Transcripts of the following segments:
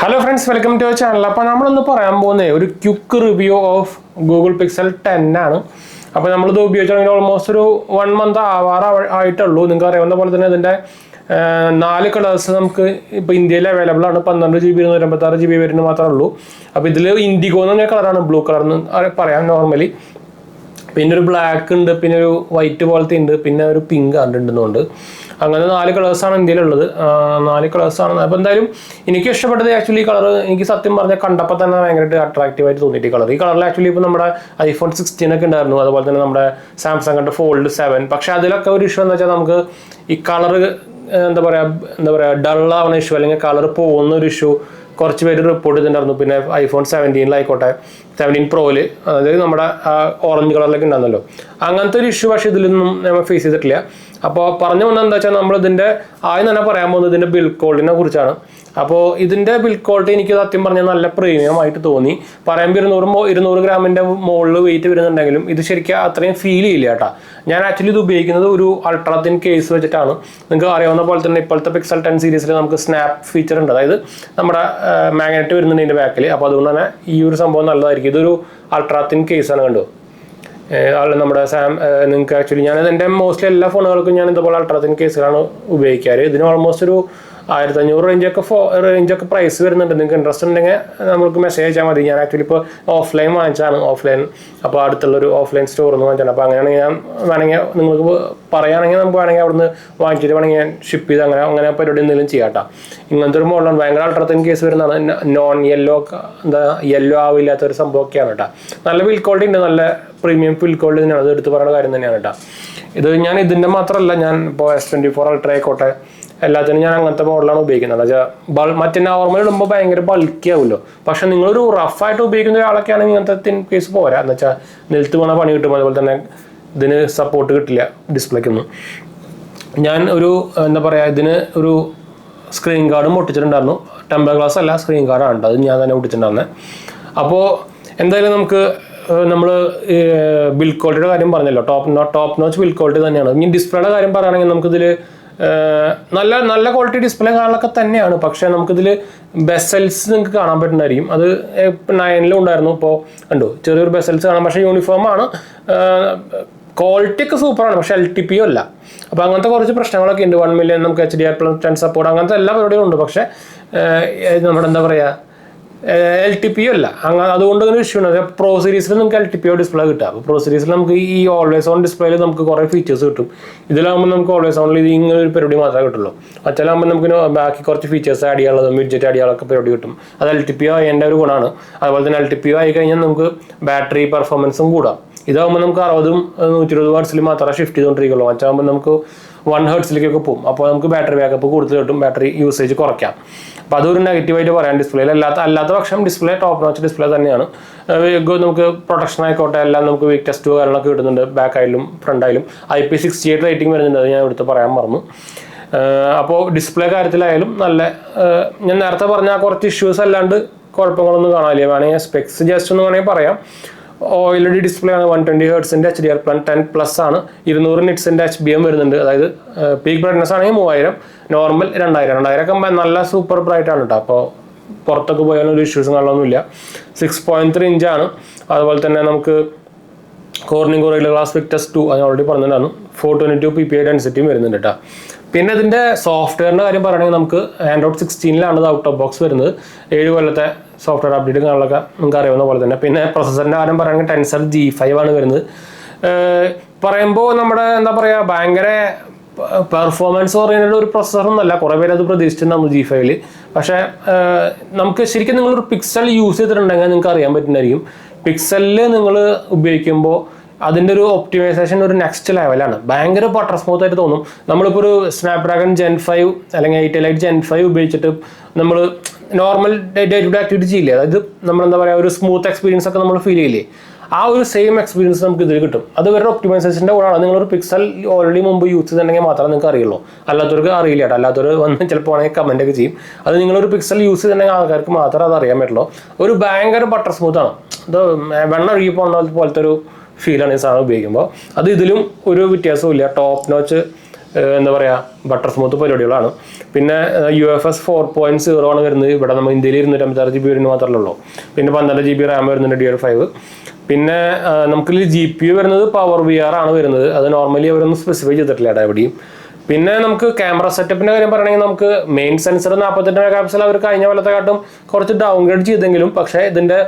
Hello friends, welcome to our channel. അപ്പോൾ നമ്മളൊന്ന് പറയാൻ പോകുന്നത് ഒരു quick review of Google Pixel 10 ആണ്. അപ്പോൾ നമ്മളിത് ഉപയോഗിച്ചിട്ടുണ്ടെങ്കിൽ ഓൾമോസ്റ്റ് ഒരു 1 മന്ത് ആയിട്ടുള്ളൂ. നിങ്ങൾക്ക് അറിയാവുന്ന പോലെ തന്നെ ഇതിൻ്റെ 4 കളേഴ്സ് നമുക്ക് ഇപ്പോൾ ഇന്ത്യയിൽ അവൈലബിൾ ആണ്. 12 GB 256 GB വരുന്നത് മാത്രമേ ഉള്ളൂ. അപ്പോൾ ഇതിൽ ഇൻഡിഗോ എന്ന് പറഞ്ഞ കളറാണ്, ബ്ലൂ കളർ എന്ന് പറയാം നോർമലി. പിന്നെ ഒരു ബ്ലാക്ക് ഉണ്ട്, പിന്നെ ഒരു വൈറ്റ് പോലത്തെ ഉണ്ട്, പിന്നെ ഒരു പിങ്ക് ഉണ്ടെന്നുണ്ട്. അങ്ങനെ 4 കളേഴ്സാണ് ഇന്ത്യയിലുള്ളത്. 4 കളേഴ്സാണ്. അപ്പോൾ എന്തായാലും എനിക്ക് ഇഷ്ടപ്പെട്ടത് ആക്ച്വലി ഈ കളർ എനിക്ക് സത്യം പറഞ്ഞാൽ കണ്ടപ്പോൾ തന്നെ ഭയങ്കരമായിട്ട് അട്രാക്റ്റീവായിട്ട് തോന്നിയിട്ട് ഈ കളർ. ഈ കളറിൽ ആക്ച്വലി ഇപ്പോൾ നമ്മുടെ iPhone 16 ഒക്കെ ഉണ്ടായിരുന്നു, അതുപോലെ തന്നെ നമ്മുടെ സാംസങ്ങിൻ്റെ ഫോൾഡ് 7. പക്ഷേ അതിലൊക്കെ ഒരു ഇഷ്യൂ എന്ന് വെച്ചാൽ നമുക്ക് ഈ കളർ എന്താ പറയുക ഡള്ളാവുന്ന ഇഷ്യൂ, അല്ലെങ്കിൽ കളർ പോകുന്ന ഒരു ഇഷ്യൂ കുറച്ച് പേര് റിപ്പോർട്ട് ചെയ്തിട്ടുണ്ടായിരുന്നു. പിന്നെ iPhone 17 17 Proയിൽ, അതായത് നമ്മുടെ ഓറഞ്ച് കളറിലൊക്കെ ഉണ്ടായിരുന്നല്ലോ, അങ്ങനത്തെ ഒരു ഇഷ്യൂ പക്ഷേ ഇതിലൊന്നും നമ്മൾ ഫേസ് ചെയ്തിട്ടില്ല. അപ്പോൾ പറഞ്ഞു വന്നത് എന്താ വെച്ചാൽ നമ്മളിതിൻ്റെ ആദ്യം തന്നെ പറയാൻ പോകുന്നത് ഇതിൻ്റെ ബിൽഡ് ക്വാളിറ്റിനെ കുറിച്ചാണ്. അപ്പോൾ ഇതിൻ്റെ ബിൽഡ് ക്വാളിറ്റി എനിക്ക് സത്യം പറഞ്ഞാൽ നല്ല പ്രീമിയം ആയിട്ട് തോന്നി. പറയുമ്പോൾ 200 ഗ്രാമിൻ്റെ മുകളിൽ വെയിറ്റ് വരുന്നുണ്ടെങ്കിലും ഇത് ശരിക്കും അത്രയും ഫീൽ ചെയ്യില്ല കേട്ടോ. ഞാൻ ആക്ച്വലി ഇത് ഉപയോഗിക്കുന്നത് ഒരു അൾട്രാ തിൻ കേസ് വെച്ചിട്ടാണ്. നിങ്ങൾക്ക് അറിയാവുന്ന പോലെ തന്നെ ഇപ്പോഴത്തെ പിക്സൽ 10 സീരീസിൽ നമുക്ക് സ്നാപ്പ് ഫീച്ചർ ഉണ്ട്, അതായത് നമ്മുടെ മാഗ്നറ്റ് വരുന്നുണ്ട് ഇതിൻ്റെ ബാക്കിൽ. അപ്പോൾ അതുകൊണ്ട് തന്നെ ഈ ഒരു സംഭവം നല്ലതായിരിക്കും. ഇതൊരു അൾട്രാ തിൻ കേസാണ്, കണ്ടോ നമ്മുടെ നിങ്ങൾക്ക് ആക്ച്വലി ഞാൻ എൻ്റെ മോസ്റ്റ്ലി എല്ലാ ഫോണുകൾക്കും ഞാൻ ഇതുപോലെ അൾട്രാ തിൻ കേസുകളാണ് ഉപയോഗിക്കാറ്. ഇതിന് ഓൾമോസ്റ്റ് ഒരു 1500 റേഞ്ചൊക്കെ പ്രൈസ് വരുന്നുണ്ട്. നിങ്ങൾക്ക് ഇൻട്രസ്റ്റ് ഉണ്ടെങ്കിൽ നമുക്ക് മെസ്സേജ് അയച്ചാൽ മതി. ഞാൻ ആക്ച്വലി ഇപ്പോൾ ഓഫ്ലൈൻ വാങ്ങിച്ചാണ്, അപ്പോൾ അടുത്തുള്ളൊരു ഓഫ്ലൈൻ സ്റ്റോറിൽ നിന്ന് വാങ്ങിച്ചാണ്. അപ്പോൾ അങ്ങനെയാണെങ്കിൽ ഞാൻ വേണമെങ്കിൽ നിങ്ങൾക്ക് പറയുകയാണെങ്കിൽ നമുക്ക് വേണമെങ്കിൽ അവിടുന്ന് വാങ്ങിച്ചിട്ട് വേണമെങ്കിൽ ഞാൻ ഷിപ്പ് ചെയ്ത് അങ്ങനെ പരിപാടി എന്തെങ്കിലും ചെയ്യാം കേട്ടോ. ഇങ്ങനത്തെ ഒരു മോഡലാണ്, ഭയങ്കര അൾട്രാത്തിൻ കേസ് വരുന്നതാണ്. നോൺ യെല്ലോ യെല്ലോ ആവില്ലാത്തൊരു സംഭവമൊക്കെയാണ് കേട്ടോ. നല്ല ബിൽഡ് ക്വാളിറ്റി ഉണ്ട്, നല്ല പ്രീമിയം ബിൽഡ് ക്വാളിറ്റി തന്നെയാണ്. അത് എടുത്ത് പറയുന്ന കാര്യം തന്നെയാണ് കേട്ടോ. ഞാൻ ഇതിൻ്റെ മാത്രമല്ല, ഞാൻ ഇപ്പോൾ S24 അൾട്രാ ആയിക്കോട്ടെ എല്ലാത്തിനും ഞാൻ അങ്ങനത്തെ മോഡലാണ് ഉപയോഗിക്കുന്നത്. വെച്ചാൽ മറ്റേ നോർമൽ ഇടുമ്പോൾ ഭയങ്കര ബൾക്കി ആവുമല്ലോ. പക്ഷെ നിങ്ങളൊരു റഫായിട്ട് ഉപയോഗിക്കുന്ന ഒരാളൊക്കെ ആണെങ്കിൽ ഇങ്ങനത്തെ തിൻ കേസ് പോരാ. എന്ന് വെച്ചാൽ നിലത്ത് വീണ പണി കിട്ടും, അതുപോലെ തന്നെ ഇതിന് സപ്പോർട്ട് കിട്ടില്ല ഡിസ്പ്ലേക്കൊന്നും. ഞാൻ ഒരു എന്താ പറയുക, ഇതിന് ഒരു സ്ക്രീൻ ഗാർഡും ഒട്ടിച്ചിട്ടുണ്ടായിരുന്നു. ടെമ്പർ ഗ്ലാസ് അല്ല, സ്ക്രീൻ ഗാർഡാണ്, അത് ഞാൻ തന്നെ ഒട്ടിച്ചിട്ടുണ്ടായിരുന്നത്. അപ്പോൾ എന്തായാലും നമുക്ക് നമ്മൾ ബിൽഡ് ക്വാളിറ്റിയുടെ കാര്യം പറഞ്ഞല്ലോ, ടോപ്പ് നോച്ച് ബിൽഡ് ക്വാളിറ്റി തന്നെയാണ്. ഇനി ഡിസ്പ്ലേയുടെ കാര്യം പറയുകയാണെങ്കിൽ നമുക്കിതിൽ നല്ല ക്വാളിറ്റി ഡിസ്പ്ലേ കാണാനൊക്കെ തന്നെയാണ്. പക്ഷേ നമുക്കിതിൽ ബെസൽസ് നിങ്ങൾക്ക് കാണാൻ പറ്റുന്നതായിരിക്കും. അത് 9 ഉണ്ടായിരുന്നു, ഇപ്പോൾ കണ്ടു ചെറിയൊരു ബെസൽസ് കാണാം. പക്ഷേ യൂണിഫോമാണ്, ക്വാളിറ്റി ഒക്കെ സൂപ്പറാണ്, പക്ഷേ LTPO അല്ല. അപ്പോൾ അങ്ങനത്തെ കുറച്ച് പ്രശ്നങ്ങളൊക്കെ ഉണ്ട്. 1 മില്യൺ നമുക്ക് HDR+10 സപ്പോർട്ട്, അങ്ങനത്തെ എല്ലാ പരിപാടികളും ഉണ്ട്. പക്ഷേ നമ്മുടെ എന്താ പറയുക LTPO അല്ല, അതുകൊണ്ട് ഒരു ഇഷ്യൂ ഉണ്ട്. പ്രോ സീരീസിൽ നമുക്ക് LTPO ഡിസ്പ്ലേ കിട്ടുക. അപ്പോൾ പ്രോ സീരീസിൽ നമുക്ക് ഈ ഓൾവേസ് ഓൺ ഡിസ്പ്ലേയിൽ നമുക്ക് കുറേ ഫീച്ചേഴ്സ് കിട്ടും. ഇതിലാകുമ്പോൾ നമുക്ക് ഓൾവേസ് ഓണിൽ ഇത് ഇങ്ങനെ ഒരു പരിപാടി മാത്രമേ കിട്ടുള്ളൂ. മറ്റേലാകുമ്പോൾ നമുക്ക് ബാക്കി കുറച്ച് ഫീച്ചേഴ്സ് ആഡ് ചെയ്യാനുള്ളതും വിഡ്ജറ്റ് ആഡ് ചെയ്യാനൊക്കെ പരിപാടി കിട്ടും. അത് LTPO അതിൻ്റെ ഒരു ഗുണമാണ്. അതുപോലെ തന്നെ LTPO ആയി കഴിഞ്ഞാൽ നമുക്ക് ബാറ്ററി പെർഫോമൻസും കൂടാം. ഇതാകുമ്പോൾ നമുക്ക് 60 120 വാട്ട്സിൽ മാത്രമേ ഷിഫ്റ്റ് ചെയ്തുകൊണ്ടിരിക്കുള്ളൂ. മറ്റാകുമ്പോൾ നമുക്ക് 1 ഹെർട്സിലേക്കൊക്കെ പോകും. അപ്പോൾ നമുക്ക് ബാറ്ററി ബാക്കപ്പ് കൂടുതൽ കിട്ടും, ബാറ്ററി യൂസേജ് കുറയ്ക്കാം. അപ്പോൾ അതൊരു നെഗറ്റീവായിട്ട് പറയാം ഡിസ്പ്ലേയിൽ. അല്ലാത്ത പക്ഷം ഡിസ്പ്ലേ ടോപ്പ് നോച്ച് ഡിസ്പ്ലേ തന്നെയാണ്. നമുക്ക് പ്രൊട്ടക്ഷൻ ആയിക്കോട്ടെ എല്ലാം നമുക്ക് വീക്ക് ടെസ്റ്റ് കാര്യങ്ങളൊക്കെ കിട്ടുന്നുണ്ട്. ബാക്ക് ആയാലും ഫ്രണ്ട് ആയാലും IP68 റേറ്റിംഗ് വരുന്നുണ്ട്, അത് ഞാൻ എടുത്ത് പറയാൻ മറന്നു. അപ്പോൾ ഡിസ്പ്ലേ കാര്യത്തിലായാലും നല്ല, ഞാൻ നേരത്തെ പറഞ്ഞ കുറച്ച് ഇഷ്യൂസ് അല്ലാണ്ട് കുഴപ്പങ്ങളൊന്നും കാണാനില്ല. വേണമെങ്കിൽ സ്പെക്സ് ജസ്റ്റ് ഒന്ന് വേണമെങ്കിൽ പറയാം. OLED ഡിസ്പ്ലേ ആണ്, 120 ഹെർട്സിൻ്റെ HDR+10+ ആണ്, 200 നിറ്റ്സിൻ്റെ HBM വരുന്നുണ്ട്. അതായത് പീക്ക് ബ്രൈറ്റ്നസ് ആണെങ്കിൽ 3000, നോർമൽ 2000 ഒക്കെ നല്ല സൂപ്പർ ബ്രൈറ്റ് ആണ് കേട്ടോ. അപ്പോൾ പുറത്തൊക്കെ പോയാലും ഒരു ഇഷ്യൂസും കാണാനൊന്നുമില്ല. 6.3 ഇഞ്ചാണ്. അതുപോലെ തന്നെ നമുക്ക് കോർണിംഗ് ഗൊറില്ല ഗ്ലാസ് വിക്ടസ് 2 അത് ഓൾറെഡി പറഞ്ഞിട്ടുണ്ടായിരുന്നു. 422 PPI ഡെൻസിറ്റിയും വരുന്നുണ്ട് കേട്ടോ. പിന്നെ ഇതിൻ്റെ സോഫ്റ്റ്വെയറിൻ്റെ കാര്യം പറയുകയാണെങ്കിൽ നമുക്ക് Android 16 ഇത് ഔട്ട് ഓഫ് ബോക്സ് വരുന്നത്. 7 കൊല്ലത്തെ സോഫ്റ്റ്വെയർ അപ്ഡേറ്റ് കാണാനൊക്കെ നിങ്ങൾക്ക് അറിയാവുന്ന പോലെ തന്നെ. പിന്നെ പ്രൊസസ്സറിൻ്റെ കാര്യം പറയുകയാണെങ്കിൽ Tensor G5 ആണ് വരുന്നത്. പറയുമ്പോൾ നമ്മുടെ എന്താ പറയുക ഭയങ്കര പെർഫോമൻസ് ഓറിയൻറ്റഡ് ഒരു പ്രൊസസ്സറൊന്നുമല്ല. കുറേ പേര് അത് പ്രതീക്ഷിച്ചിട്ടുണ്ടായിരുന്നു G5. പക്ഷേ നമുക്ക് ശരിക്കും നിങ്ങളൊരു പിക്സൽ യൂസ് ചെയ്തിട്ടുണ്ടെങ്കിൽ നിങ്ങൾക്ക് അറിയാൻ പറ്റുന്നതായിരിക്കും. പിക്സലിൽ നിങ്ങൾ ഉപയോഗിക്കുമ്പോൾ അതിൻ്റെ ഒരു ഒപ്റ്റിമൈസേഷൻ ഒരു നെക്സ്റ്റ് ലെവലാണ്. ഭയങ്കര ബട്ടർ സ്മൂത്ത് ആയിട്ട് തോന്നും. നമ്മളിപ്പോൾ ഒരു സ്നാപ്ഡ്രാഗൺ Gen 5 അല്ലെങ്കിൽ 8 Elite Gen 5 ഉപയോഗിച്ചിട്ട് നമ്മൾ normal day to day activity ചെയ്യില്ലേ, അതായത് നമ്മളെന്താ പറയുക ഒരു സ്മൂത്ത് എക്സ്പീരിയൻസ് ഒക്കെ നമ്മൾ ഫീൽ ചെയ്യില്ലേ, ആ ഒരു സെയിം എക്സ്പീരിയൻസ് നമുക്ക് ഇതിൽ കിട്ടും. അത് വേറെ ഒപ്റ്റിമൈസേഷൻ്റെ കൂടെയാണ്. നിങ്ങളൊരു പിക്സൽ ഓൾറെഡി മുമ്പ് യൂസ് ചെയ്തിട്ടുണ്ടെങ്കിൽ മാത്രമേ നിങ്ങൾക്ക് അറിയുള്ളൂ, അല്ലാത്തവർക്ക് അറിയില്ല കേട്ടോ. അല്ലാത്തവർ വന്ന് ചിലപ്പോൾ ആണെങ്കിൽ കമൻ്റ് ഒക്കെ ചെയ്യും. അത് നിങ്ങളൊരു പിക്സൽ യൂസ് ചെയ്തിട്ടുണ്ടെങ്കിൽ ആൾക്കാർക്ക് മാത്രമേ അത് അറിയാൻ പറ്റുള്ളൂ. ഒരു ഭയങ്കര ബട്ടർ സ്മൂത്താണ്, ഇത് വെള്ളം ഒഴുകി പോകുന്ന പോലത്തെ ഒരു ഫീലാണ് ഈ സാധനം ഉപയോഗിക്കുമ്പോൾ. അത് ഇതിലും ഒരു വ്യത്യാസവും ഇല്ല. ടോപ്പ് നോച്ച് എന്താ പറയുക ബട്ടർ സ്മൂത്ത് പരിപാടികളാണ്. പിന്നെ UFS 4.0 ആണ് വരുന്നത്. ഇവിടെ നമ്മൾ ഇന്ത്യയിൽ 256 GB വരുന്നത് മാത്രമേ ഉള്ളൂ. പിന്നെ 12 GB റാം വരുന്നുണ്ട് DDR5. പിന്നെ നമുക്ക് GPU വരുന്നത് PowerVR ആണ് വരുന്നത്. അത് നോർമലി അവരൊന്നും സ്പെസിഫൈ ചെയ്തിട്ടില്ല എവിടെയും. പിന്നെ നമുക്ക് ക്യാമറ സെറ്റപ്പിൻ്റെ കാര്യം പറയുകയാണെങ്കിൽ നമുക്ക് മെയിൻ സെൻസർ 48 മെഗാപിക്സൽ അവർ കഴിഞ്ഞ കൊല്ലത്തെക്കാട്ടും കുറച്ച് ഡൗൺഗ്രേഡ് ചെയ്തെങ്കിലും പക്ഷേ ഇതിൻ്റെ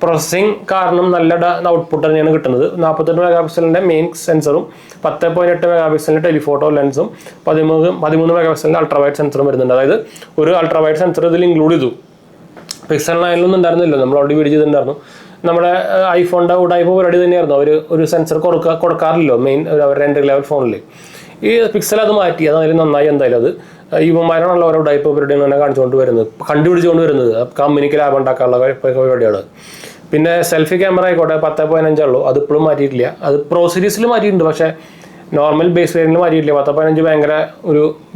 പ്രോസസ്സിങ് കാരണം നല്ല ഔട്ട്പുട്ട് തന്നെയാണ് കിട്ടുന്നത്. 48 മെഗാപിക്സലിൻ്റെ മെയിൻ സെൻസറും 10.8 മെഗാപിക്സലിൻ്റെ ടെലിഫോട്ടോ ലെൻസും 13 മെഗാപിക്സലിൻ്റെ അൾട്രാവൈഡ് സെൻസറും വരുന്നുണ്ട്. അതായത് ഒരു അൾട്രാവൈഡ് സെൻസർ ഇതിൽ ഇൻക്ലൂഡ് ചെയ്തു. Pixel 9 ഉണ്ടായിരുന്നില്ല, നമ്മൾ ഓൾറെഡി വീഡിയോ ചെയ്തിട്ടുണ്ടായിരുന്നു. നമ്മുടെ ഐഫോണിൻ്റെ ടൈപ്പ് പരിപാടി തന്നെയായിരുന്നു. അവർ ഒരു സെൻസർ കൊടുക്കാറില്ലല്ലോ മെയിൻ അവരുടെ എൻട്രി ലെവൽ ഫോണിൽ. ഈ പിക്സൽ അത് മാറ്റി, അതായാലും നന്നായി. എന്തായാലും അത് ഇവന്മാരാണല്ലോ ഓരോ ടൈപ്പ് പരിപാടി തന്നെ കണ്ടുപിടിച്ചുകൊണ്ട് വരുന്നത്. കമ്പനിക്ക് ലാഭം ഉണ്ടാക്കാനുള്ള പരിപാടികൾ. പിന്നെ സെൽഫി ക്യാമറ ആയിക്കോട്ടെ 10.5 ഉള്ളൂ, അത് ഇപ്പോഴും മാറ്റിയിട്ടില്ല. അത് പ്രോ സീരീസിൽ മാറ്റിയിട്ടുണ്ട്, പക്ഷേ നോർമൽ ബേസ് വേരിയന്റിൽ മാറ്റിയിട്ടില്ല. 10.5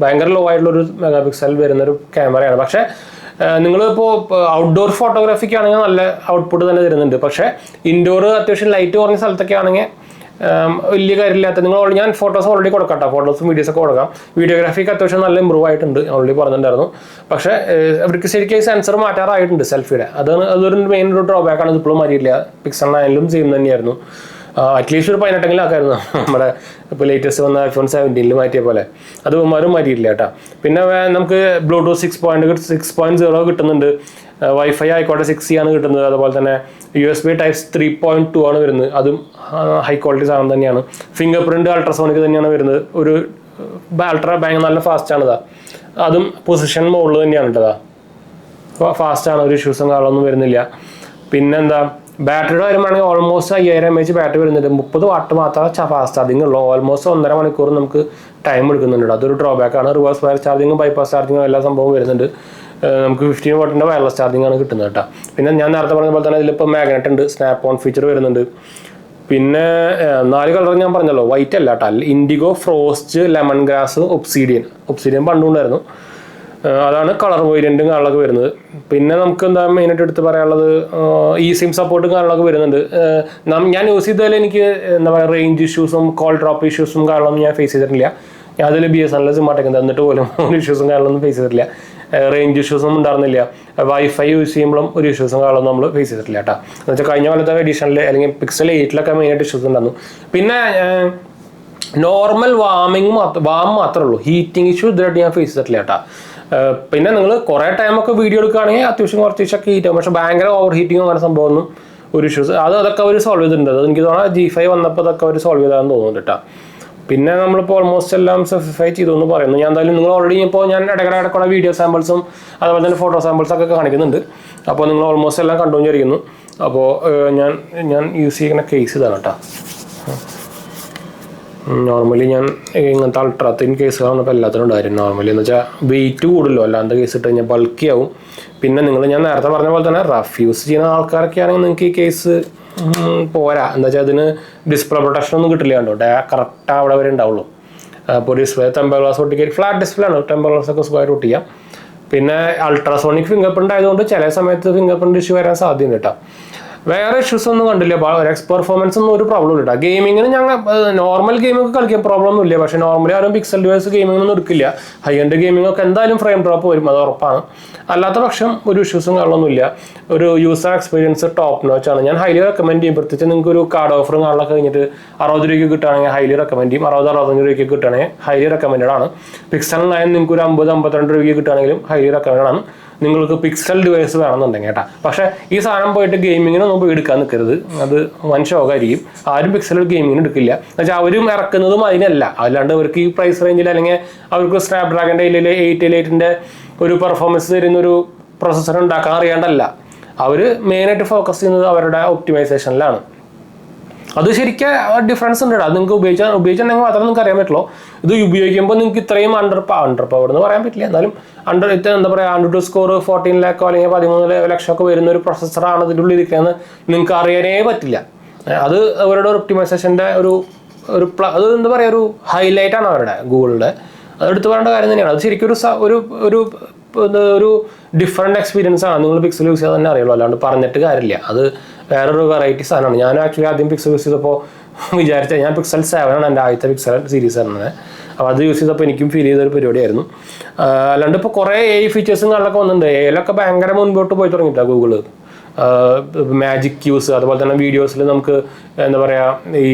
ഭയങ്കര ലോ ആയിട്ടുള്ളൊരു മെഗാപിക്സൽ വരുന്നൊരു ക്യാമറയാണ്. പക്ഷേ നിങ്ങളിപ്പോൾ ഔട്ട്ഡോർ ഫോട്ടോഗ്രാഫിക്ക് ആണെങ്കിൽ നല്ല ഔട്ട്പുട്ട് തന്നെ തരുന്നുണ്ട്. പക്ഷേ ഇൻഡോർ അത്യാവശ്യം ലൈറ്റ് കുറഞ്ഞ സ്ഥലത്തൊക്കെ ആണെങ്കിൽ വലിയ കാര്യമില്ലാത്ത ഞാൻ ഫോട്ടോസ് ഓൾറെഡി കൊടുക്കാം, ഫോട്ടോസും വീഡിയോസൊക്കെ കൊടുക്കാം. വീഡിയോഗ്രാഫിക്ക് അത്യാവശ്യം നല്ല ഇമ്പ്രൂവ് ആയിട്ടുണ്ട്, ഓൾറെഡി പറഞ്ഞിട്ടുണ്ടായിരുന്നു. പക്ഷേ അവർക്ക് ശരിക്കും സെൻസർ മാറ്റാറായിട്ടുണ്ട് സെൽഫിയുടെ. അതൊരു മെയിൻ ഒരു ഡ്രോബാക്കാണ്. ഇത് ഇപ്പോഴും മാറ്റിയില്ല. Pixel 9 സെയിം തന്നെയായിരുന്നു. അറ്റ്ലീസ്റ്റ് ഒരു 18 ആക്കായിരുന്നു നമ്മുടെ ഇപ്പോൾ ലേറ്റസ്റ്റ് വന്ന iPhone 17 മാറ്റിയ പോലെ. അത് ഉമ്മാരും മാറ്റിയിട്ടില്ല കേട്ടോ. പിന്നെ നമുക്ക് Bluetooth 6.0 കിട്ടുന്നുണ്ട്. വൈഫൈ ആയിക്കോട്ടെ 6E ആണ് കിട്ടുന്നത്. അതുപോലെ തന്നെ USB Type 3.2 ആണ് വരുന്നത്. അതും ഹൈ ക്വാളിറ്റി സാധനം തന്നെയാണ്. ഫിംഗർ പ്രിൻറ്റ് അൾട്രാസോണിക് തന്നെയാണ് വരുന്നത്. ഒരു ഭയങ്കര നല്ല ഫാസ്റ്റാണിതാ. അതും പൊസിഷൻ മോഡിൽ തന്നെയാണ് കേട്ടതാ. ഫാസ്റ്റാണ്, ഒരു ഇഷ്യൂസും കാര്യങ്ങളൊന്നും വരുന്നില്ല. പിന്നെന്താ ബാറ്ററിയുടെ കാര്യമാണെങ്കിൽ ഓൾമോസ്റ്റ് 5000 mAh ബാറ്ററി വരുന്നുണ്ട്. 30 വാട്ട് മാത്രമേ ഫാസ്റ്റ് ചാർജിങ് ഉള്ളൂ. ഓൾമോസ്റ്റ് 1.5 മണിക്കൂർ നമുക്ക് ടൈം എടുക്കുന്നുണ്ട്. അതൊരു ഡ്രോബാക്കാണ്. റിവേഴ്സ് വയർ ചാർജിങ്ങും ബൈപ്പാസ് ചാർജിങ്ങും എല്ലാ സംഭവം വരുന്നുണ്ട്. നമുക്ക് 15 വാട്ടിൻ്റെ വയർലെസ് ചാർജിങ് ആണ് കിട്ടുന്നത് കേട്ടോ. പിന്നെ ഞാൻ നേരത്തെ പറഞ്ഞ പോലെ തന്നെ ഇതിലിപ്പോൾ മാഗ്നറ്റ് ഉണ്ട്, സ്നാപ്പ് ഓൺ ഫീച്ചർ വരുന്നുണ്ട്. പിന്നെ 4 കളർ ഞാൻ പറഞ്ഞല്ലോ, വൈറ്റ് അല്ല കേട്ടോ, indigo, frost, lemon grass, obsidian പണ്ടുണ്ടായിരുന്നു. അതാണ് കളർ വേരിയൻറ്റും കാര്യങ്ങളൊക്കെ വരുന്നത്. പിന്നെ നമുക്ക് എന്താ മെയിനായിട്ട് എടുത്ത് പറയാനുള്ളത്, eSIM സപ്പോർട്ടും കാര്യങ്ങളൊക്കെ വരുന്നുണ്ട്. ഞാൻ യൂസ് ചെയ്തതിൽ എനിക്ക് എന്താ പറയുക റേഞ്ച് ഇഷ്യൂസും കോൾ ഡ്രോപ്പ് ഇഷ്യൂസും കാര്യങ്ങളൊന്നും ഞാൻ ഫേസ് ചെയ്തിട്ടില്ല. ഞാൻ അതിൽ BSNL സിം ആട്ടേക്കുന്നത്, എന്നിട്ട് പോലും ഒരു ഇഷ്യൂസും കാര്യങ്ങളൊന്നും ഫേസ് ചെയ്തിട്ടില്ല. റേഞ്ച് ഇഷ്യൂസും ഉണ്ടായിരുന്നില്ല. വൈഫൈ യൂസ് ചെയ്യുമ്പോഴും ഒരു ഇഷ്യൂസും കാര്യങ്ങളൊന്നും നമ്മൾ ഫേസ് ചെയ്തിട്ടില്ല കേട്ടോ. എന്ന് വെച്ചാൽ കഴിഞ്ഞ കാലത്തെ എഡിഷനിൽ അല്ലെങ്കിൽ Pixel 8 മെയിനായിട്ട് ഇഷ്യൂസ് ഉണ്ടായിരുന്നു. പിന്നെ നോർമൽ വാം മാത്രമേ ഉള്ളൂ, ഹീറ്റിംഗ് ഇഷ്യൂ ഇതായിട്ട് ഞാൻ ഫേസ് ചെയ്തിട്ടില്ല കേട്ടോ. പിന്നെ നിങ്ങൾ കുറേ ടൈമൊക്കെ വീഡിയോ എടുക്കുകയാണെങ്കിൽ അത്യാവശ്യം കുറച്ചൊക്കെ ഹീറ്റ് ആകും. പക്ഷേ ഭയങ്കര ഓവർ ഹീറ്റിങ്ങോ അങ്ങനെ സംഭവമൊന്നും ഒരു ഇഷ്യൂസ് അതൊക്കെ അവർ സോൾവ് ചെയ്തിട്ടുണ്ട്. അത് എനിക്ക് തോന്നുന്നത് G5 വന്നപ്പോൾ അതൊക്കെ അവർ സോൾവ് ചെയ്താണെന്ന് തോന്നുന്നുണ്ട് കേട്ടോ. പിന്നെ നമ്മളിപ്പോൾ ഓൾമോസ്റ്റ് എല്ലാം സർട്ടിഫൈ ചെയ്തു എന്ന് പറയുന്നു. ഞാൻ എന്തായാലും നിങ്ങൾ ഓൾറെഡി ഇപ്പോൾ ഞാൻ ഇടയ്ക്കുള്ള വീഡിയോ സാമ്പിൾസും അതുപോലെ തന്നെ ഫോട്ടോ സാമ്പിൾസൊക്കെ കാണിക്കുന്നുണ്ട്. അപ്പോൾ നിങ്ങൾ ഓൾമോസ്റ്റ് എല്ലാം കണ്ടുകൊണ്ടിരിക്കുന്നു. അപ്പോൾ ഞാൻ യൂസ് ചെയ്യുന്ന കേസ് ഇതാണ് കേട്ടോ. നോർമലി ഞാൻ ഇങ്ങനത്തെ അൾട്രാ തിൻ കേസുകളാണ് ഇപ്പോൾ എല്ലാത്തിനും ഉണ്ടായിരുന്നു. നോർമലി എന്ന് വെച്ചാൽ വെയിറ്റ് കൂടുമല്ലോ, അല്ലാത്ത കേസ് ഇട്ട് കഴിഞ്ഞാൽ ബൾക്കി ആവും. പിന്നെ ഞാൻ നേരത്തെ പറഞ്ഞ പോലെ തന്നെ റഫ് യൂസ് ചെയ്യുന്ന ആൾക്കാരൊക്കെ ആണെങ്കിൽ നിങ്ങൾക്ക് ഈ കേസ് പോരാ. എന്താ വെച്ചാൽ അതിന് ഡിസ്പ്ലേ പ്രൊട്ടക്ഷൻ ഒന്നും കിട്ടില്ല, കണ്ടോ കറക്റ്റ് അവിടെ വരെ ഉണ്ടാവുള്ളൂ. അപ്പോൾ ഡിസ്പ്ലേ ടെമ്പർ ഗ്ലാസ് ഒട്ടിക്കുക, ഫ്ലാറ്റ് ഡിസ്പ്ലേ ആണ്, ടെമ്പർ ഗ്ലാസ് ഒക്കെ സുഖമായിട്ട് ഒട്ടിക്കാം. പിന്നെ അൾട്രാസോണിക് ഫിംഗർ പ്രിൻ്റ് ആയതുകൊണ്ട് ചില സമയത്ത് ഫിംഗർ പ്രിൻ്റ് ഇഷ്യൂ വരാൻ സാധ്യതയുണ്ട് കേട്ടോ. വേറെ ഇഷ്യൂസ് ഒന്നും കണ്ടില്ല. പെർഫോമൻസ് ഒന്നും ഒരു പ്രോബ്ലം ഇല്ല. ഗെയിമിങ്ങിന് ഞങ്ങൾ നോർമൽ ഗെയിമൊക്കെ കളിക്കാൻ പ്രോബ്ലം ഒന്നും ഇല്ല. പക്ഷേ നോർമലി ആരും പിക്സൽ ഡിവൈസ് ഗെയിമിങ്ങൊന്നും എടുക്കില്ല. ഹൈ എൻഡ് ഗെയിമിംഗ് ഒക്കെ എന്തായാലും ഫ്രെയിം ഡ്രോപ്പ് വരും, അത് ഉറപ്പാണ്. അല്ലാത്ത പക്ഷം ഒരു ഇഷ്യൂസും കാര്യങ്ങളൊന്നുമില്ല. ഒരു യൂസർ എക്സ്പീരിയൻസ് ടോപ്പ് നോച്ചാണ്. ഞാൻ ഹൈലി റെക്കമെൻഡ് ചെയ്യും. പ്രത്യേകിച്ച് നിങ്ങൾക്ക് ഒരു കാർഡ് ഓഫറും കാര്യങ്ങളൊക്കെ കഴിഞ്ഞിട്ട് 60 രൂപയ്ക്ക് കിട്ടുകയാണെങ്കിൽ ഹൈലി റെക്കമെൻഡ് ചെയ്യും. 60-65 രൂപയ്ക്ക് കിട്ടുകയാണെങ്കിൽ ഹൈലി റെക്കമെൻഡഡ് ആണ്. Pixel 9 നിങ്ങൾക്ക് ഒരു 50-52 രൂപയ്ക്ക് കിട്ടുകയാണെങ്കിലും ഹൈലി റെക്കമെൻഡഡ് ആണ്. നിങ്ങൾക്ക് പിക്സൽ ഡിവൈസ് വേണമെന്നുണ്ടെങ്കിൽ കേട്ടോ. പക്ഷേ ഈ സാധനം പോയിട്ട് ഗെയിമിങ്ങിനൊന്നും പോയി എടുക്കാൻ നിൽക്കരുത്, അത് വൻ ഷോക്കായിരിക്കും. ആരും പിക്സൽ ഗെയിമിങ്ങിന് എടുക്കില്ല. എന്നുവെച്ചാൽ അവരും ഇറക്കുന്നതും അതിനല്ല. അല്ലാണ്ട് അവർക്ക് ഈ പ്രൈസ് റേഞ്ചിൽ അല്ലെങ്കിൽ അവർക്ക് സ്നാപ്ഡ്രാഗൻ്റെ 888 ഒരു പെർഫോമൻസ് തരുന്നൊരു പ്രൊസസ്സർ ഉണ്ടാക്കാൻ അറിയാണ്ടല്ല. അവർ മെയിനായിട്ട് ഫോക്കസ് ചെയ്യുന്നത് അവരുടെ ഒപ്റ്റിമൈസേഷനിലാണ്. അത് ശരിക്കും ഡിഫറൻസ് ഉണ്ട്. അത് നിങ്ങൾക്ക് ഉപയോഗിച്ചിട്ടുണ്ടെങ്കിൽ മാത്രമേ നിങ്ങൾക്ക് അറിയാൻ പറ്റുള്ളൂ. ഇത് ഉപയോഗിക്കുമ്പോൾ നിങ്ങൾക്ക് ഇത്രയും അണ്ടർ പവർ എന്ന് പറയാൻ പറ്റില്ല, എന്നാലും എന്താ പറയുക, AnTuTu സ്കോർ 14 ലക്ഷോ അല്ലെങ്കിൽ 13 ലക്ഷമൊക്കെ വരുന്ന ഒരു പ്രൊസസ്സറാണ് ഇതിൻ്റെ ഉള്ളിൽ ഇരിക്കുകയെന്ന് നിങ്ങൾക്ക് അറിയാനേ പറ്റില്ല. അത് അവരുടെ ഒപ്റ്റിമൈസേഷൻ്റെ ഒരു അത് എന്താ പറയുക, ഒരു ഹൈലൈറ്റാണ് അവരുടെ ഗൂഗിളിൻ്റെ. അത് എടുത്തു പറയേണ്ട കാര്യം തന്നെയാണ്. അത് ശരിക്കും ഒരു ഡിഫറെൻറ്റ് എക്സ്പീരിയൻസ് ആണ്. നിങ്ങൾ പിക്സൽ യൂസ് ചെയ്താൽ തന്നെ അറിയുള്ളൂ, അല്ലാണ്ട് പറഞ്ഞിട്ട് കാര്യമില്ല. അത് വേറൊരു വെറൈറ്റി സാധനമാണ്. ഞാൻ ആക്ച്വലി ആദ്യം പിക്സൽ യൂസ് ചെയ്തപ്പോൾ വിചാരിച്ചാൽ ഞാൻ പിക്സൽ 7 ആണ് എൻ്റെ ആദ്യത്തെ പിക്സൽ സീരീസ് വരുന്നത്. അപ്പോൾ അത് യൂസ് ചെയ്തപ്പോൾ എനിക്കും ഫീൽ ചെയ്തൊരു പരിപാടിയായിരുന്നു. അല്ലാണ്ട് ഇപ്പോൾ കുറേ AI ഫീച്ചേഴ്സും കാര്യങ്ങളൊക്കെ വന്നിട്ടുണ്ട്. AI-ലൊക്കെ ഭയങ്കര മുൻപോട്ട് പോയി തുടങ്ങിയിട്ടാണ് ഗൂഗിള്. മാജിക് ക്യൂസ്, അതുപോലെ തന്നെ വീഡിയോസിൽ നമുക്ക് എന്താ പറയുക ഈ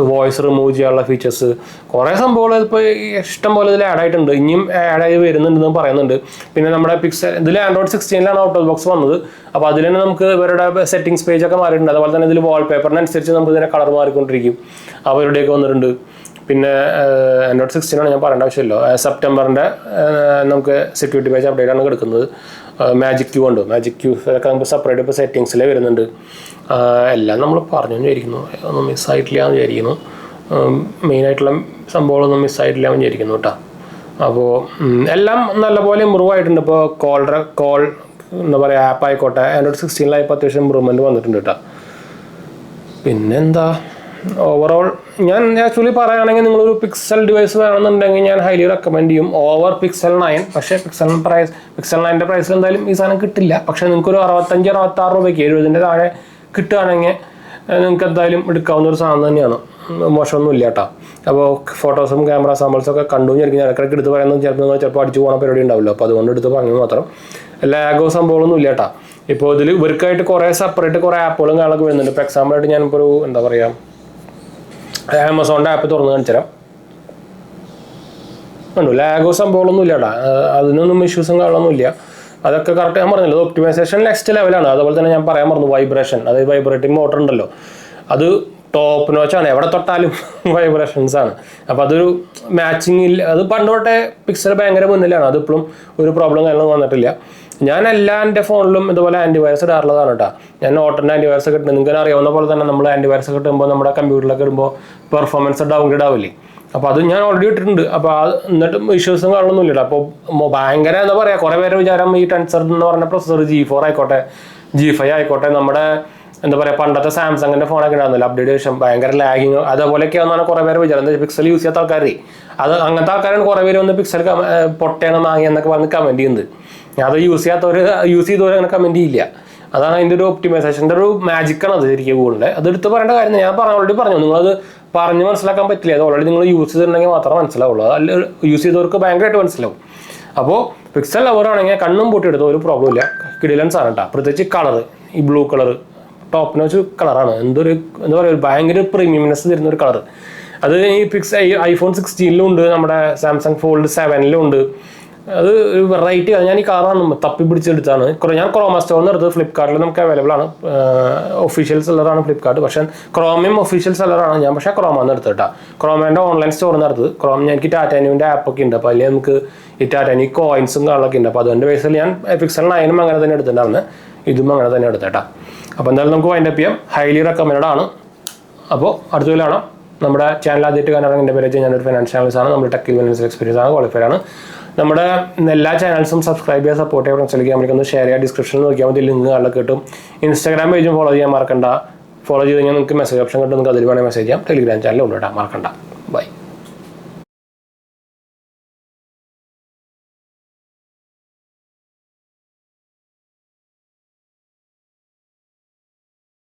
വോയിസ് റിമൂവ് ചെയ്യാനുള്ള ഫീച്ചേഴ്സ്, കുറേ സംഭവങ്ങൾ ഇപ്പോൾ ഇഷ്ടം പോലെ ഇതിൽ ആഡ് ആയിട്ടുണ്ട്. ഇനിയും ആഡായി വരുന്നുണ്ടെന്ന് പറയുന്നുണ്ട്. പിന്നെ നമ്മുടെ പിക്സൽ ഇതിൽ Android 16 ഔട്ട് ഓഫ് ബോക്സ് വന്നത്. അപ്പോൾ അതിൽ തന്നെ നമുക്ക് ഇവരുടെ സെറ്റിംഗ്സ് പേജൊക്കെ മാറിയിട്ടുണ്ട്. അതുപോലെ തന്നെ ഇതിൽ വാൾപേപ്പറിനനുസരിച്ച് നമുക്ക് ഇതിൻ്റെ കളർ മാറിക്കൊണ്ടിരിക്കും. അവരുടെയൊക്കെ വന്നിട്ടുണ്ട്. പിന്നെ Android 16 ഞാൻ പറയേണ്ട ആവശ്യമില്ല. സെപ്റ്റംബറിൻ്റെ നമുക്ക് സെക്യൂരിറ്റി പേജ് അപ്ഡേറ്റ് ആണ് കിടക്കുന്നത്. മാജിക് ക്യൂ ഉണ്ട്. മാജിക് ക്യൂ അതൊക്കെ നമുക്ക് സെപ്പറേറ്റ് ഇപ്പോൾ സെറ്റിങ്സിലേ വരുന്നുണ്ട്. എല്ലാം നമ്മൾ പറഞ്ഞു വിചാരിക്കുന്നു. ഒന്നും മിസ്സായിട്ടില്ല എന്ന് വിചാരിക്കുന്നു. മെയിനായിട്ടുള്ള സംഭവങ്ങളൊന്നും മിസ്സായിട്ടില്ല എന്ന് വിചാരിക്കുന്നു കേട്ടോ. അപ്പോൾ എല്ലാം നല്ലപോലെ ഇമ്പ്രൂവ് ആയിട്ടുണ്ട്. ഇപ്പോൾ കോൾ എന്താ പറയുക ആപ്പ് ആയിക്കോട്ടെ Android 16 അത്യാവശ്യം ഇമ്പ്രൂവ്മെൻറ്റ് വന്നിട്ടുണ്ട് കേട്ടോ. പിന്നെന്താ ഓവറോൾ ഞാൻ ആക്ച്വലി പറയുകയാണെങ്കിൽ നിങ്ങളൊരു പിക്സൽ ഡിവൈസ് വേണമെന്നുണ്ടെങ്കിൽ ഞാൻ ഹൈലി റെക്കമെൻഡ് ചെയ്യും ഓവർ പിക്സൽ 9. പക്ഷേ പിക്സൽ 9ൻ്റെ പ്രൈസിൽ എന്തായാലും ഈ സാധനം കിട്ടില്ല. പക്ഷേ നിങ്ങൾക്കൊരു 65-66 രൂപയ്ക്ക് 70-ൻ്റെ താഴെ കിട്ടുകയാണെങ്കിൽ നിങ്ങൾക്ക് എന്തായാലും എടുക്കാവുന്ന ഒരു സാധനം തന്നെയാണ്. മോശമൊന്നുമില്ല കേട്ടോ. അപ്പോൾ ഫോട്ടോസും ക്യാമറ സാമ്പിൾസൊക്കെ കണ്ടു വിചാരിക്കും. ഇടയ്ക്കിടയ്ക്ക് എടുത്ത് പറയുന്നത് ചിലപ്പോൾ അടിച്ചു പോകുന്ന പരിപാടി ഉണ്ടാവില്ല. അപ്പോൾ അതുകൊണ്ട് എടുത്ത് പറഞ്ഞത് മാത്രം. ലാഗോ സംഭവങ്ങളൊന്നും ഇല്ല കേട്ടോ. ഇപ്പോൾ ഇതിൽ ഇവർക്കായിട്ട് കുറേ സെപ്പറേറ്റ് കുറേ ആപ്പുകളും കാര്യങ്ങളൊക്കെ വരുന്നുണ്ട്. ഇപ്പോൾ എക്സാമ്പിളായിട്ട് ഞാനിപ്പോൾ ഒരു എന്താ പറയുക ആമസോണിൻ്റെ ആപ്പ് തുറന്ന് കാണിച്ചുതരാം. കണ്ടു ലാഗോ സംഭവങ്ങളൊന്നും ഇല്ല കേട്ടോ. അതിനൊന്നും ഇഷ്യൂസും കാര്യങ്ങളൊന്നും ഇല്ല. അതൊക്കെ കറക്റ്റ് ഞാൻ പറഞ്ഞല്ലോ. ഒപ്റ്റിമൈസേഷൻ നെക്സ്റ്റ് ലെവലാണ്. അതുപോലെ തന്നെ ഞാൻ പറയാൻ പറഞ്ഞു വൈബ്രേഷൻ, അതായത് വൈബ്രേറ്റിംഗ് മോട്ടർ ഉണ്ടല്ലോ, അത് ടോപ്പ് നോച്ചാണ്. എവിടെ തൊട്ടാലും വൈബ്രേഷൻസ് ആണ്. അപ്പോൾ അതൊരു മാച്ചിങ് ഇല്ല. അത് പണ്ട് തൊട്ടേ പിക്സൽ ഭയങ്കര മുന്നിലാണ്. അതിപ്പോഴും ഒരു പ്രോബ്ലം കാര്യങ്ങളൊന്നും വന്നിട്ടില്ല. ഞാൻ എൻ്റെ ഫോണിലും ഇതുപോലെ ആൻറ്റിവൈറസ് ഇടാറുള്ളതാണ് കേട്ടോ. ഞാൻ നോട്ടിൻ്റെ ആൻറ്റിവൈറസ് ഒക്കെ ഇട്ടുണ്ട്. നിങ്ങൾക്ക് അറിയാവുന്ന പോലെ തന്നെ നമ്മൾ ആൻറ്റിവൈറസ് ഒക്കെ ഇടുമ്പോൾ നമ്മുടെ കമ്പ്യൂട്ടറിലൊക്കെ ഇടുമ്പോൾ പെർഫോമൻസ് ഡൗൺഗ്രേഡ് ആവില്ലേ. അപ്പോൾ അത് ഞാൻ ഓൾറെഡി ഇട്ടിട്ടുണ്ട്. അപ്പോൾ എന്നിട്ടും ഇഷ്യൂസും കാണുന്നൊന്നും ഇല്ല. അപ്പോൾ ഭയങ്കര എന്താ പറയുക, കുറേ പേര് വിചാരം ഈ ടെൻസർ എന്ന് പറഞ്ഞ പ്രൊസസ്സർ G4 ആയിക്കോട്ടെ G5 ആയിക്കോട്ടെ നമ്മുടെ എന്താ പറയുക പണ്ടത്തെ സാംസങ്ങിൻ്റെ ഫോണൊക്കെ ഉണ്ടായിരുന്നില്ല അപ്ഡേറ്റേഷൻ ഭയങ്കര ലാഗിങ് അതുപോലെയൊക്കെ ആണെന്നാണ് കുറേ പേര് വിചാരം. എന്താ പിക്സൽ യൂസ് ചെയ്യാത്ത ആൾക്കാരെ അത് അങ്ങനത്തെ ആൾക്കാരാണ് കുറേ പേര് വന്ന് പിക്സൽ പൊട്ടയാണ് മാങ്ങിയെന്നൊക്കെ പറഞ്ഞ് കമൻറ്റ് ചെയ്യുന്നത്. അത് യൂസ് ചെയ്തവർ അങ്ങനെ കമൻറ്റ് ചെയ്യില്ല. അതാണ് അതിൻ്റെ ഒരു ഒപ്റ്റിമൈസേഷൻ്റെ ഒരു മാജിക്കാണ് അത് ശരിക്കും ഗൂഗിളിൻ്റെ. അത് എടുത്ത് പറയേണ്ട കാര്യം ഞാൻ ഓൾറെഡി പറഞ്ഞു. നിങ്ങളത് പറഞ്ഞ് മനസ്സിലാക്കാൻ പറ്റില്ല. അത് ഓൾറെഡി നിങ്ങൾ യൂസ് ചെയ്തിട്ടുണ്ടെങ്കിൽ മാത്രമേ മനസ്സിലാവുള്ളൂ. അല്ല യൂസ് ചെയ്തവർക്ക് ഭയങ്കരമായിട്ട് മനസ്സിലാവും. അപ്പോൾ പിക്സൽ ലവറാണെങ്കിൽ കണ്ണും പൂട്ടിയെടുത്ത ഒരു പ്രോബ്ലം ഇല്ല. കിടിലൻസ് ആണ് കേട്ടോ. പ്രത്യേകിച്ച് കളർ ഈ ബ്ലൂ കളർ ടോപ്പ് നോച്ച് കളറാണ്. എന്താ പറയുക ഭയങ്കര പ്രീമിയംനെസ് തരുന്ന ഒരു കളർ. അത് ഈ iPhone 16 ഉണ്ട്, നമ്മുടെ സാംസങ് ഫോൾഡ് 7 ഉണ്ട്. അത് ഒരു വെറൈറ്റി. ഞാൻ ഈ കളറാണ് തപ്പി പിടിച്ചെടുത്താണ്. ഞാൻ ക്രോമ സ്റ്റോറിൽ നിന്ന് എടുത്തത്. ഫ്ലിപ്കാർട്ടിൽ നമുക്ക് അവൈലബിൾ ആണ്. ഒഫീഷ്യൽ സെല്ലറാണ് ഫ്ലിപ്കാർട്ട്. പക്ഷേ ക്രോമയും ഒഫീഷ്യൽ സെല്ലറാണ് ഞാൻ. പക്ഷേ ക്രോമാന്ന് എടുത്തത് കേട്ടോ. ക്രോമേൻ്റെ ഓൺലൈൻ സ്റ്റോറിൽ നിന്ന് എടുത്തത്. എനിക്ക് ടാറ്റാന്യൂവിൻ്റെ ആപ്പൊക്കെ ഉണ്ട്. അപ്പോൾ അതിൽ നമുക്ക് ഈ ടാറ്റാന്യൂ കോയിൻസും കാര്യങ്ങളൊക്കെ ഉണ്ട്. അപ്പോൾ അതുകൊണ്ട് ബേസിൽ ഞാൻ പിക്സൽ 9 അങ്ങനെ തന്നെ എടുത്തിട്ടുണ്ടായിരുന്നു. ഇതും അങ്ങനെ തന്നെ എടുത്തേട്ടാ. അപ്പോൾ എന്തായാലും നമുക്ക് വൈൻഡപ്പ് ചെയ്യാം. ഹൈലി റെക്കമെൻഡ് ആണ്. അപ്പോൾ അടുത്ത കൊല്ലമാണ്. നമ്മുടെ ചാനൽ ആദ്യമായിട്ട് കാണാൻ എൻ്റെ പേര് ഞാനൊരു ഫൈനാൻഷ്യൽ അനലിസ്റ്റ് ആണ്. നമ്മുടെ ടെക്കിൽ ഫൈനാൻഷ്യൽ എക്സ്പീരിയൻസ് ആണ്, ക്വാളിഫൈഡ് ആണ്. നമ്മുടെ എല്ലാ ചാനൽസും സബ്സ്ക്രൈബ് ചെയ്യാൻ സപ്പോർട്ട് ചെയ്യാൻ ഫ്രണ്ട്സിലേക്ക് നമുക്കൊന്ന് ഷെയർ ചെയ്യാം. ഡിസ്ക്രിപ്ഷനിൽ നോക്കിയാൽ മതി, ലിങ്ക് കാണാൻ കിട്ടും. ഇൻസ്റ്റാഗ്രാം പേജും ഫോളോ ചെയ്യാൻ മറക്കണ്ട. ഫോളോ ചെയ്ത് കഴിഞ്ഞാൽ നിങ്ങൾക്ക് മെസ്സേജ് ഓപ്ഷൻ കിട്ടും. നിങ്ങൾക്ക് അതിൽ വേണമെങ്കിൽ മെസ്സേജ് ചെയ്യാം. ടെലിഗ്രാം ചാനൽ ഉള്ളൂ കേട്ടോ, മറക്കണ്ട.